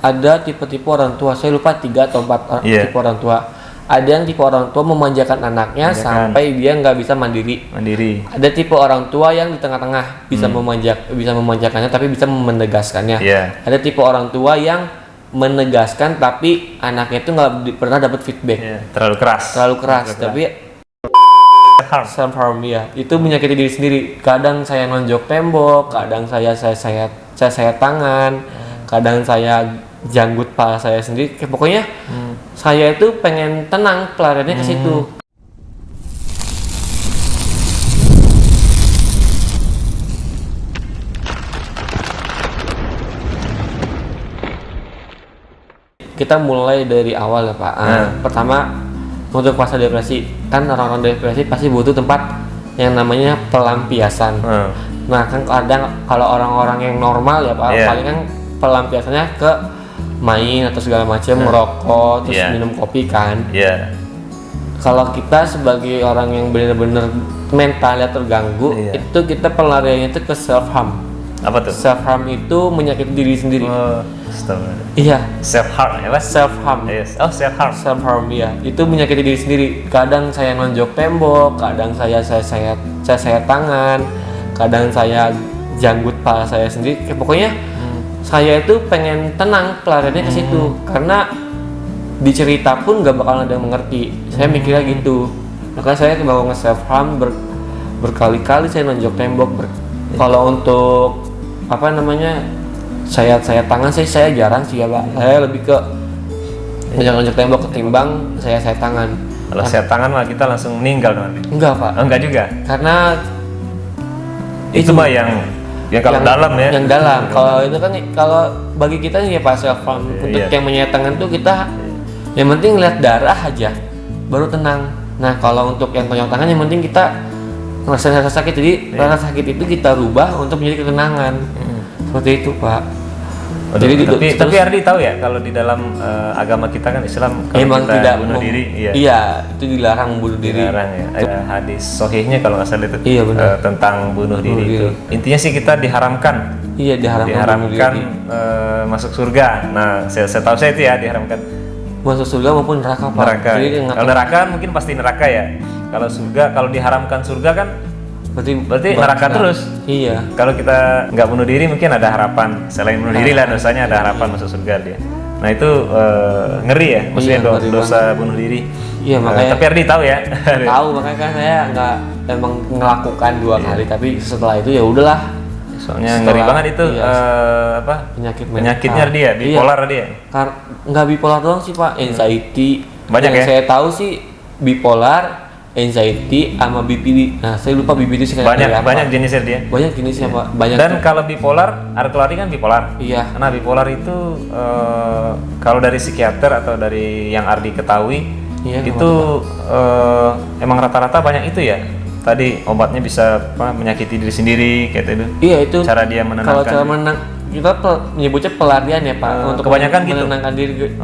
ada tipe-tipe orang tua, saya lupa 3 atau 4 tipe orang tua. Ada yang tipe orang tua memanjakan anaknya sampai dia nggak bisa mandiri. Ada tipe orang tua yang di tengah-tengah, bisa memanjakannya tapi bisa menegaskannya. Ada tipe orang tua yang menegaskan tapi anaknya itu nggak pernah dapat feedback. Terlalu keras. Tapi self harm ya, itu menyakiti diri sendiri. Kadang saya nonjok tembok, kadang saya tangan, kadang saya janggut pala saya sendiri. Pokoknya saya itu pengen tenang, pelariannya ke situ. Kita mulai dari awal ya Pak. Pertama, untuk fase depresi, kan orang-orang depresi pasti butuh tempat yang namanya pelampiasan. Nah kan kadang kalau orang-orang yang normal ya Pak, paling kan pelampiasannya ke main atau segala macam, merokok, terus minum kopi kan. Kalau kita sebagai orang yang benar-benar mentalnya terganggu, itu kita pelariannya itu ke self harm. Apa tuh? Self harm itu menyakiti diri sendiri. Self harm ya Pak? Self harm. Self harm ya. Itu menyakiti diri sendiri. Kadang saya nonjok tembok, kadang saya tangan, kadang saya janggut pala saya sendiri. Pokoknya saya itu pengen tenang, pelariannya ke situ. Karena dicerita pun nggak bakal ada yang mengerti. Saya mikirnya gitu. Makanya saya kebawa nge self harm berkali-kali saya nonjok tembok. Kalau untuk saya tangan saya jarang sih ya Pak. Saya lebih ke nonjok tembok ketimbang saya tangan. Kalau saya tangan mah kita langsung meninggal nanti. Enggak Pak. Enggak juga. Karena itu mah yang kalau dalam ya. Yang dalam. Kalau itu kan kalau bagi kita nih ya Pak, self harm untuk yang menyayat tangan tuh kita yang penting lihat darah aja baru tenang. Nah kalau untuk yang tonjok tangan yang penting kita ngerasain rasa sakit, jadi rasa sakit itu kita rubah untuk menjadi ketenangan. Seperti itu Pak. Tapi Ardi tahu ya kalau di dalam agama kita kan Islam kalau memang kita tidak bunuh diri, iya itu dilarang bunuh diri. Dilarang ya. Ada hadis sahihnya kalau nggak salah itu tentang bunuh diri itu. Intinya sih kita diharamkan. Iya diharamkan masuk surga. Nah saya tahu saya itu ya diharamkan masuk surga maupun neraka Pak. Kalau neraka mungkin pasti neraka ya. Kalau surga, kalau diharamkan surga kan berarti neraka terus. Iya. Kalau kita nggak bunuh diri mungkin ada harapan, selain bunuh diri lah dosanya ada harapan masuk surga dia. Nah itu ngeri ya, maksudnya dosa bunuh diri. Iya makanya. Tapi Ardi tahu ya. Tahu, makanya kan saya nggak emang ngelakukan 2 kali, tapi setelah itu ya udahlah. Soalnya ngeri banget itu penyakitnya dia, bipolar dia. Nggak bipolar doang sih Pak, anxiety. Banyak yang ya. Saya tahu sih bipolar, anxiety sama BPD. Nah, saya lupa BPD sih banyak jenisnya dia. Banyak jenisnya Pak. Banyak. Dan kalau bipolar, Ardi kan bipolar. Iya. Karena bipolar itu kalau dari psikiater atau dari yang Ardi ketahui itu emang rata-rata banyak itu ya. Tadi obatnya bisa menyakiti diri sendiri kayak itu. Iya itu. Cara dia menenangkan. Kalau cara kita menyebutnya pelarian ya Pak. Untuk kebanyakan menenangkan diri.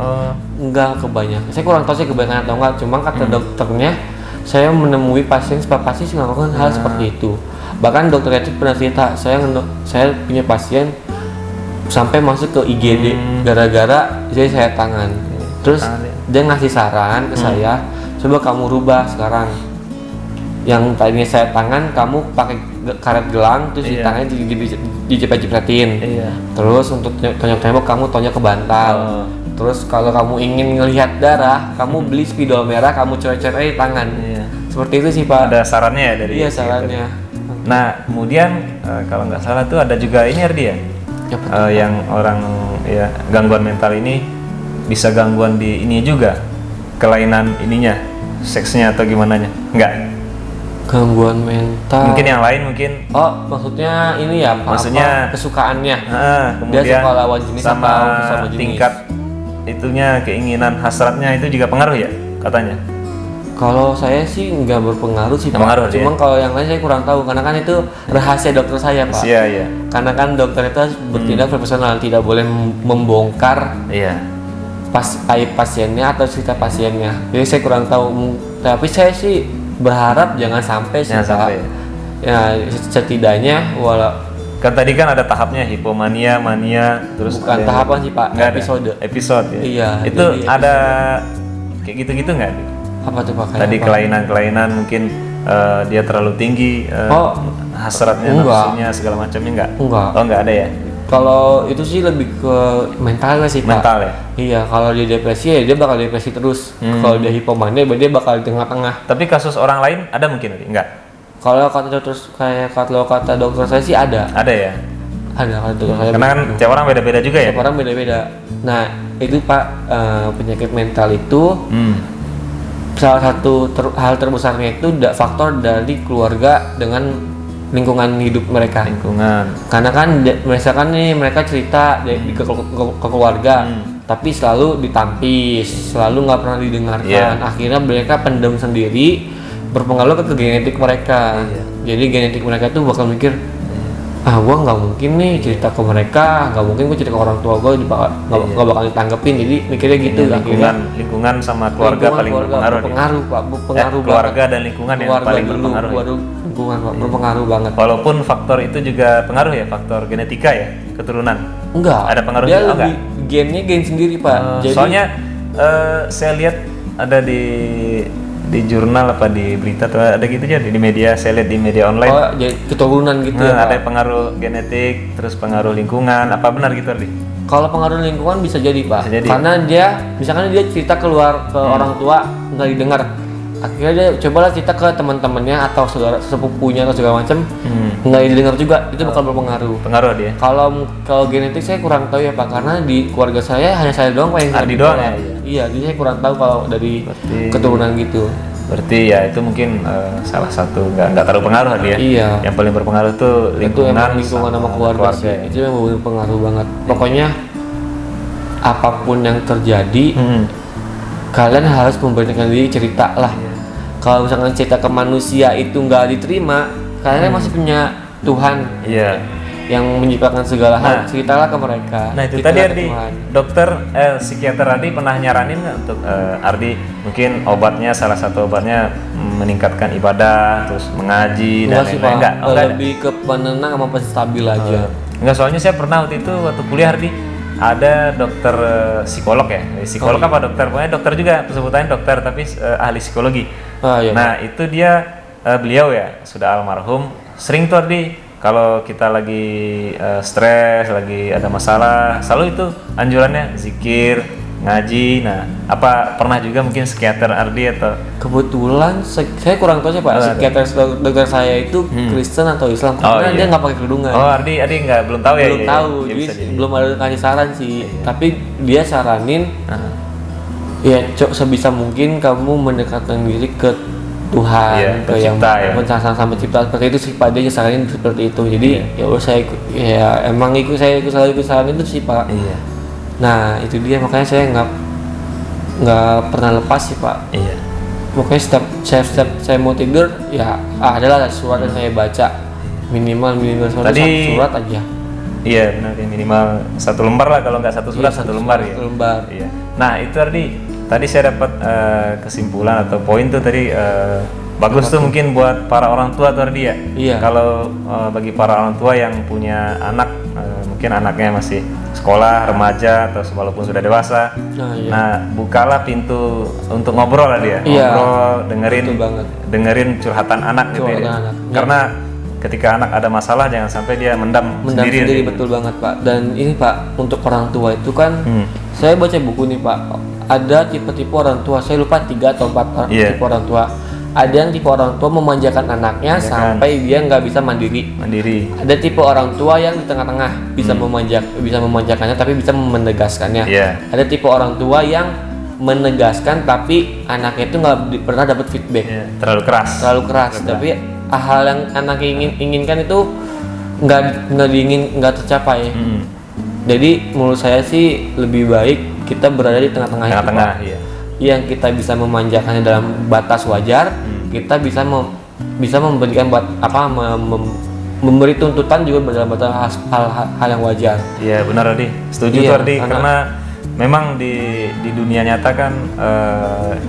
Enggak kebanyakan. Saya kurang tahu sih kebanyakan atau enggak. Cuma kata dokternya, saya menemui pasien pasti melakukan hal seperti itu. Bahkan dokter itu pernah cerita, saya punya pasien sampai masuk ke IGD gara-gara saya tangan. Terus dia ngasih saran ke saya, coba kamu rubah sekarang. Yang tadinya saya tangan, kamu pakai karet gelang, terus di tangannya dijepit-jepitin. Terus untuk tonjok tembok kamu tonjok ke bantal. Terus kalau kamu ingin ngelihat darah, kamu beli spidol merah, kamu coret-coret di tangan. Seperti itu sih Pak. Ada sarannya ya dari. Iya sarannya. Nah kemudian kalau nggak salah tuh ada juga ini Ardi ya, yang orang ya gangguan mental ini bisa gangguan di ini juga, kelainan ininya, seksnya atau gimana nya? Enggak. Gangguan mental. Mungkin yang lain mungkin. Oh maksudnya ini ya? Maksudnya kesukaannya. Kemudian dia suka lawan jenis sama jenis. Tingkat itunya, keinginan hasratnya itu juga pengaruh ya katanya. Kalau saya sih nggak berpengaruh sih Pak. Ya? Cuma kalau yang lain saya kurang tahu karena kan itu rahasia dokter saya Pak. Iya. Karena kan dokter itu bertindak profesional, tidak boleh membongkar aib pasiennya atau cerita pasiennya. Jadi saya kurang tahu. Tapi saya sih berharap jangan sampai sih Pak. Ya setidaknya Kan tadi kan ada tahapnya hipomania, mania, terus bukan tahapan sih Pak, nggak episode ya. Iya, itu ada kayak gitu-gitu nggak? Apa tuh Pak? Tadi kelainan-kelainan mungkin dia terlalu tinggi, hasratnya, nafsunya segala macamnya enggak? Oh enggak ada ya? Kalau itu sih lebih ke mentalnya sih Pak. Mental ya? Iya, kalau dia depresi ya dia bakal depresi terus. Kalau dia hipomania dia bakal di tengah-tengah. Tapi kasus orang lain ada mungkin nanti? Enggak? Kalau kata dokter saya sih ada. Ada ya? Ada kata dokter saya. Karena kan tiap orang beda-beda juga ya? Tiap orang beda-beda. Nah itu Pak, penyakit mental itu salah satu hal terbesarnya itu faktor dari keluarga dengan lingkungan hidup mereka. Karena kan misalkan nih mereka cerita ke keluarga, tapi selalu ditampis, selalu nggak pernah didengarkan. Akhirnya mereka pendam sendiri, berpengaruh ke genetik mereka. Jadi genetik mereka tuh bakal mikir, gua nggak mungkin nih cerita ke mereka, nggak mungkin gua cerita ke orang tua gua nggak bakal ditanggepin. Jadi mikirnya gitu. Lingkungan sama keluarga paling berpengaruh. Pengaruh keluarga dan lingkungan yang paling berpengaruh. Lingkungan berpengaruh banget. Walaupun faktor itu juga pengaruh ya, faktor genetika ya, keturunan. Enggak. Ada pengaruh dia juga lebih gennya gen sendiri Pak. Jadi, soalnya saya lihat ada di jurnal apa di berita tuh ada gitu aja di media, saya lihat di media online. Oh, jadi keturunan gitu ya Pak. Ada pengaruh genetik, terus pengaruh lingkungan, apa benar gitu Ardi? Kalau pengaruh lingkungan bisa jadi Pak. Bisa jadi. Karena misalkan dia cerita keluar ke orang tua nggak didengar. Akhirnya dia cobalah cerita ke teman-temannya atau saudara sepupunya atau segala macam, nggak didengar juga, itu bakal berpengaruh. Pengaruh dia. Kalau genetik saya kurang tahu ya Pak, karena di keluarga saya hanya saya doang Pak yang Ardi doang ya? Iya, jadi saya kurang tahu kalau dari keturunan gitu. Berarti ya itu mungkin salah satu nggak terlalu pengaruh dia. Iya. Yang paling berpengaruh tuh lingkungan sama keluarga sih. Ya. Itu yang berpengaruh banget. Pokoknya apapun yang terjadi, kalian harus memberanikan diri cerita lah. Kalau misalkan cerita ke manusia itu nggak diterima, kalian masih punya Tuhan yang menciptakan segala hal. Ceritalah ke mereka. Nah itu tadi Ardi, dokter psikiater Ardi pernah nyaranin nggak untuk Ardi mungkin obatnya, salah satu obatnya meningkatkan ibadah, terus mengaji dan lain-lain? Enggak, lebih ke penenang sama penstabil aja. Enggak, soalnya saya pernah waktu itu waktu kuliah Ardi ada dokter psikolog ya, psikolog apa dokter, pokoknya dokter juga, sebutannya dokter tapi ahli psikologi. Nah itu dia beliau ya sudah almarhum, sering tuh Ardi kalau kita lagi stres, lagi ada masalah, selalu itu anjurannya zikir, ngaji. Nah apa pernah juga mungkin psikiater Ardi atau? Kebetulan saya kurang tahu sih Pak, psikiater dokter saya itu Kristen atau Islam, karena dia nggak pakai kerudungan. Oh Ardi belum tahu ya? Belum tahu, jadi belum ada kasih saran sih. Tapi dia saranin, ya sebisa mungkin kamu mendekatkan diri ke Tuhan, ke yang sama pencipta seperti itu sih Pak. Dia saranin seperti itu. Jadi ya udah saya emang saya ikut saran itu sih Pak. Nah itu dia, makanya saya nggak pernah lepas sih Pak. Pokoknya setiap saya mau tidur ya adalah surat yang saya baca, minimal surat aja. Iya benar, minimal satu lembar lah, kalau nggak satu surat satu lembar ya. Iya. Nah itu tadi saya dapat kesimpulan atau poin tuh tadi bagus tuh mungkin buat para orang tua tuh Ardi ya. Iya. Kalau bagi para orang tua yang punya anak, mungkin anaknya masih sekolah, remaja atau walaupun sudah dewasa. Nah, bukalah pintu untuk ngobrol lah dia. Ngobrol, dengerin curhatan anak gitu ya. Karena ketika anak ada masalah jangan sampai dia mendam sendiri. Betul banget Pak. Dan ini Pak, untuk orang tua itu kan saya baca buku nih Pak. Ada tipe-tipe orang tua, saya lupa 3 atau 4 tipe orang tua. Ada yang tipe orang tua memanjakan anaknya sampai dia nggak bisa mandiri. Ada tipe orang tua yang di tengah-tengah, bisa memanjakannya tapi bisa menegaskannya. Ada tipe orang tua yang menegaskan tapi anaknya itu nggak pernah dapat feedback. Terlalu keras. Tapi hal yang anak inginkan itu nggak tercapai. Jadi menurut saya sih lebih baik kita berada di tengah-tengah itu. Yang kita bisa memanjakannya dalam batas wajar, kita bisa memberikan memberi tuntutan juga dalam batas hal yang wajar. Iya benar Ardi, setuju tuh Ardi, karena memang di dunia nyata kan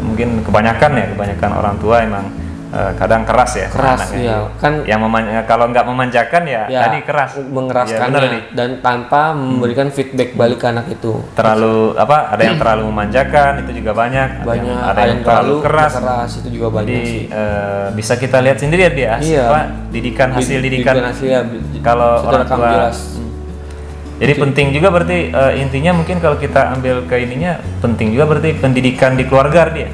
mungkin kebanyakan orang tua emang kadang keras ya. Keras, anaknya. iya. Kan yang kalau nggak memanjakan ya, tadi keras. Mengeraskannya Ya, dan tanpa memberikan feedback balik ke anak itu. Terlalu ada yang terlalu memanjakan, itu juga banyak. Ada yang terlalu keras itu juga banyak. Jadi sih. bisa kita lihat sendiri ya dia hasil didikan kalau orang tua. Jadi penting juga berarti intinya mungkin kalau kita ambil ke ininya, penting juga berarti pendidikan di keluarga dia.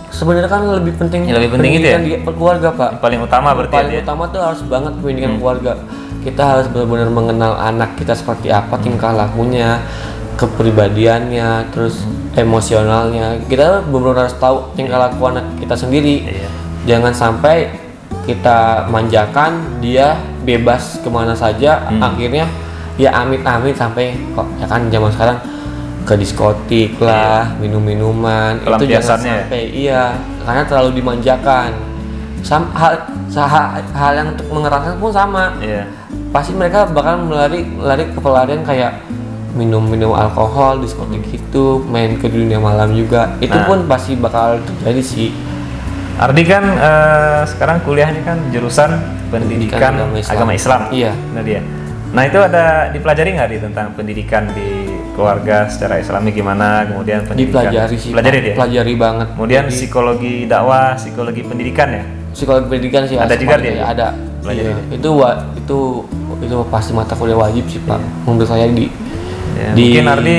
Sebenarnya kan lebih penting itu ya? di keluarga, Pak. Yang paling utama berarti paling utama tuh harus banget pendidikan keluarga. Kita harus benar-benar mengenal anak kita seperti apa, tingkah lakunya, kepribadiannya, terus emosionalnya. Kita benar-benar harus tahu tingkah laku anak kita sendiri. Jangan sampai kita manjakan dia bebas kemana saja, akhirnya ya amit-amit sampai kok ya kan zaman sekarang ke diskotik lah, minum-minuman itu jangan sampai karena terlalu dimanjakan. Hal yang untuk mengeraskan pun sama. Pasti mereka bakal lari ke pelarian kayak minum alkohol, diskotik gitu, main ke dunia malam juga. Itu pun pasti bakal terjadi sih. Ardi kan sekarang kuliahnya kan jurusan pendidikan agama Islam. Iya. Nah dia. Nah itu ada dipelajari nggak di tentang pendidikan di keluarga secara Islami gimana, kemudian pendidikan? Dipelajari sih. Pelajari dia. Pelajari banget. Kemudian psikologi dakwah, psikologi pendidikan ya. Psikologi pendidikan sih. Ada juga dia. Ada. Pelajari. Itu pasti mata kuliah wajib sih Pak. Menurut saya mungkin Ardi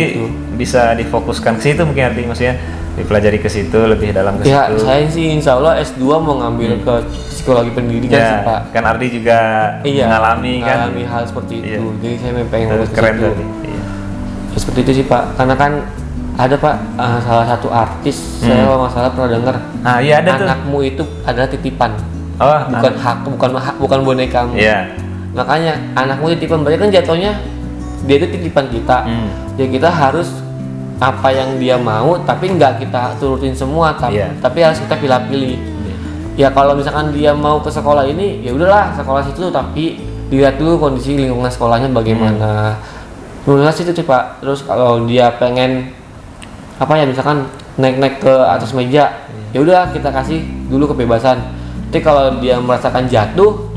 bisa difokuskan ke situ mungkin Ardi, maksudnya dipelajari ke situ lebih dalam ke situ. Saya sih insya Allah S2 mau ngambil ke psikologi pendidikan sih Pak. Kan Ardi juga mengalami hal seperti itu. Jadi saya pengen lulus keren ke situ. Seperti itu sih Pak. Karena kan ada Pak salah satu artis saya kalau nggak salah pernah dengar. Ada anakmu itu adalah titipan. Bukan bonekamu. Makanya anakmu titipan, berarti kan jatuhnya dia itu titipan kita. Ya kita harus apa yang dia mau tapi nggak kita turutin semua, tapi harus kita pilih-pilih. Ya kalau misalkan dia mau ke sekolah ini ya udahlah sekolah situ, tapi dilihat dulu kondisi lingkungan sekolahnya bagaimana. Menurut saya itu Pak. Terus kalau dia pengen misalkan naik ke atas meja, ya udah kita kasih dulu kebebasan. Tapi kalau dia merasakan jatuh,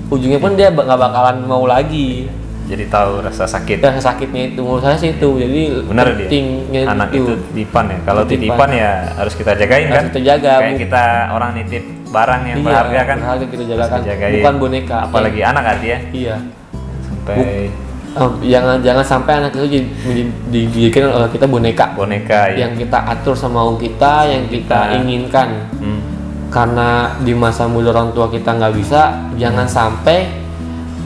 ujungnya pun dia nggak bakalan mau lagi. Jadi tahu rasa sakit. Rasa sakitnya itu menurut saya sih itu. Jadi benar pentingnya anak itu titipan ya. Kalau titipan ya harus kita jagain kan. Kita jaga. Kayak kita orang nitip barang yang berharga kan. Berharga kita jagakan. Bukan boneka. Apalagi anak kan dia. Iya. Sampai jangan sampai anak itu dijadikan oleh kita boneka. Yang kita atur sama kita, yang kita inginkan. Karena di masa muda orang tua kita nggak bisa, jangan sampai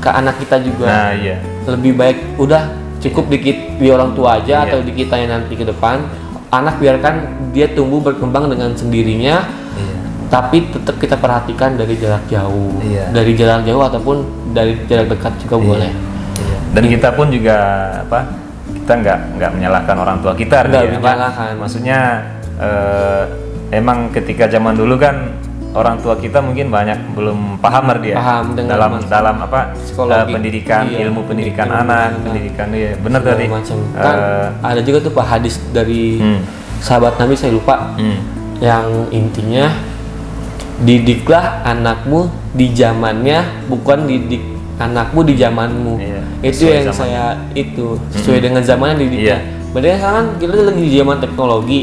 ke anak kita juga. Lebih baik udah cukup di orang tua aja atau di kita yang nanti ke depan. Anak biarkan dia tumbuh berkembang dengan sendirinya, tapi tetap kita perhatikan dari jarak jauh, dari jarak jauh ataupun dari jarak dekat juga boleh. Dan kita pun juga kita nggak menyalahkan orang tua kita, maksudnya emang ketika zaman dulu kan orang tua kita mungkin banyak belum paham dalam pendidikan, ilmu pendidikan anak, pendidikan benar tadi. Kan ada juga tuh Pak hadis dari sahabat Nabi, saya lupa, yang intinya didiklah anakmu di zamannya, bukan didik anakmu di zamanmu. Itu yang saya sesuai dengan zamannya didiknya. Berarti sekarang kita lagi di zaman teknologi.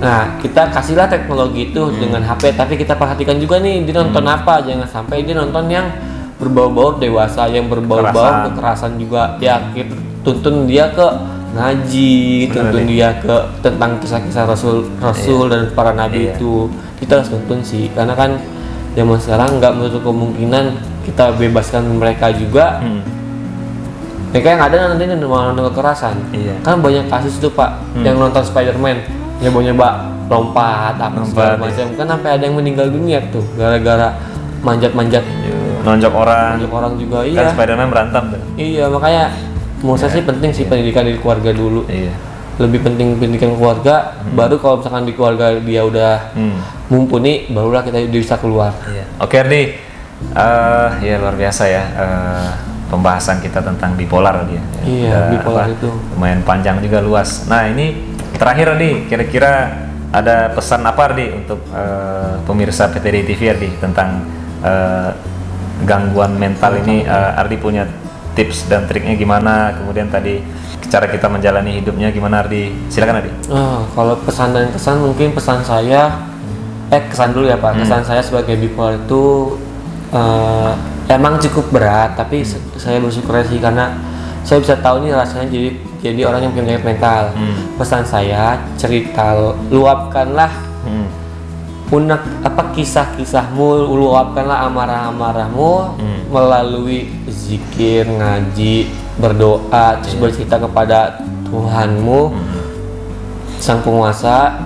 Nah, kita kasihlah teknologi itu dengan HP, tapi kita perhatikan juga nih dia nonton apa, jangan sampai dia nonton yang berbau-bau dewasa, yang berbau-bau kekerasan juga. Ya, kita tuntun dia ke ngaji, tuntun dia ke tentang kisah-kisah Rasul dan para nabi itu. Kita harus tuntun sih, karena kan zaman sekarang nggak menutup kemungkinan kita bebaskan mereka juga. Mereka yang ada nanti nonton kekerasan. Kan banyak kasus itu Pak, yang nonton Spider-Man nyoba lompat segala macam, kan sampai ada yang meninggal dunia tuh gara-gara manjat-manjat nonjok orang juga. Kan Spider-Man berantem tuh. Makanya menurut saya sih penting sih pendidikan di keluarga dulu. Lebih penting pendidikan keluarga, baru kalau misalkan di keluarga dia udah mumpuni, barulah kita bisa keluar. Oke Ardi, ya luar biasa ya pembahasan kita tentang bipolar dia. Bipolar itu lumayan panjang juga, luas. Nah ini terakhir nih, kira-kira ada pesan apa Ardi untuk pemirsa PTDI TV Ardi tentang gangguan mental ini? Ardi punya tips dan triknya gimana? Kemudian tadi cara kita menjalani hidupnya gimana Ardi? Silakan Ardi. Kalau pesan dan kesan, mungkin pesan saya kesan dulu ya Pak. Kesan saya sebagai bipolar itu emang cukup berat, tapi saya bersyukur sih karena saya bisa tahu nih rasanya jadi orang yang punya penyakit mental. Pesan saya, cerita, luapkanlah kisah-kisahmu, luapkanlah amarah-amarahmu melalui zikir, ngaji, berdoa, terus bercerita kepada Tuhanmu, Sang Penguasa.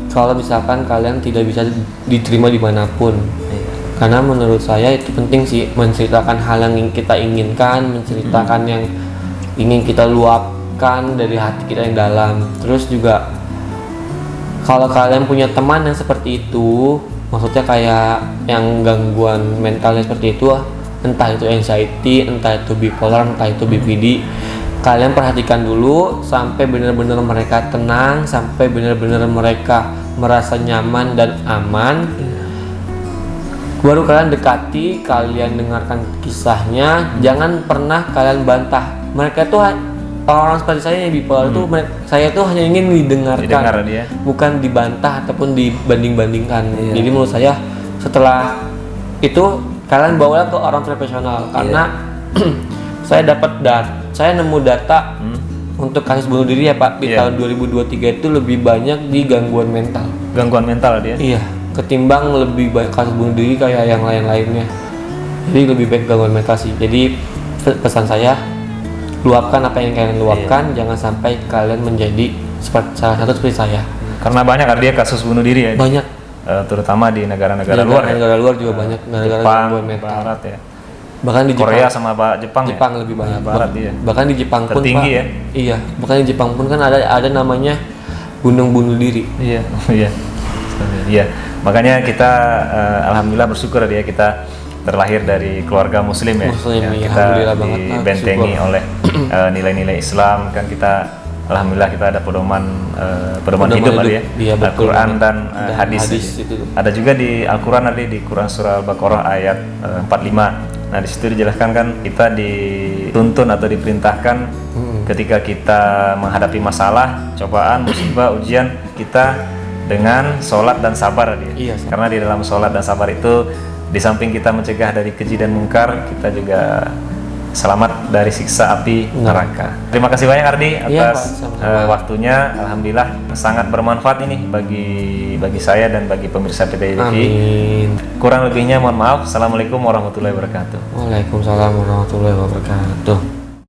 Kalau misalkan kalian tidak bisa diterima dimanapun, karena menurut saya itu penting sih, menceritakan hal yang kita inginkan, menceritakan yang ingin kita luapkan dari hati kita yang dalam. Terus juga kalau kalian punya teman yang seperti itu, maksudnya kayak yang gangguan mentalnya seperti itu, entah itu anxiety, entah itu bipolar, entah itu BPD, kalian perhatikan dulu sampai benar-benar mereka tenang, sampai benar-benar mereka merasa nyaman dan aman. Baru kalian dekati, kalian dengarkan kisahnya. Jangan pernah kalian bantah. Mereka tuh orang seperti saya yang bipolar tuh, saya tuh hanya ingin didengarkan, bukan dibantah ataupun dibanding-bandingkan. Jadi menurut saya setelah itu kalian bawalah ke orang profesional, karena saya nemu data untuk kasus bunuh diri ya Pak di tahun 2023 itu lebih banyak di gangguan mental. Gangguan mental dia? Iya, ketimbang lebih banyak kasus bunuh diri kayak yang lain-lainnya. Jadi lebih baik gangguan mental sih. Jadi pesan saya, luapkan apa yang kalian luapkan, jangan sampai kalian menjadi salah satu seperti saya. Karena banyak dia kasus bunuh diri ya? Banyak. Terutama di negara-negara luar. Negara luar juga banyak, negara gangguan mental. Barat ya. Bahkan di Korea sama Jepang lebih banyak. Barat ya. Bahkan di Jepang pun tertinggi Pak, ya. Iya, bahkan di Jepang pun kan ada namanya gunung bunuh diri. Iya. Iya. Makanya kita alhamdulillah bersyukur ya, kita terlahir dari keluarga muslim ya. Kita dibentengi oleh nilai-nilai Islam, kan kita alhamdulillah kita ada pedoman hidup ya. Al-Qur'an dan hadis. Ada juga di Al-Qur'an di Quran surah Al-Baqarah ayat 45. Nah, di situ dijelaskan kan kita dituntun atau diperintahkan ketika kita menghadapi masalah, cobaan, musibah, ujian, kita dengan sholat dan sabar dia. Karena di dalam sholat dan sabar itu, di samping kita mencegah dari keji dan mungkar, kita juga selamat dari siksa api neraka. Terima kasih banyak Ardi atas waktunya. Alhamdulillah sangat bermanfaat ini bagi saya dan bagi pemirsa PTDI TV. Amin. Kurang lebihnya mohon maaf. Assalamualaikum warahmatullahi wabarakatuh. Waalaikumsalam warahmatullahi wabarakatuh.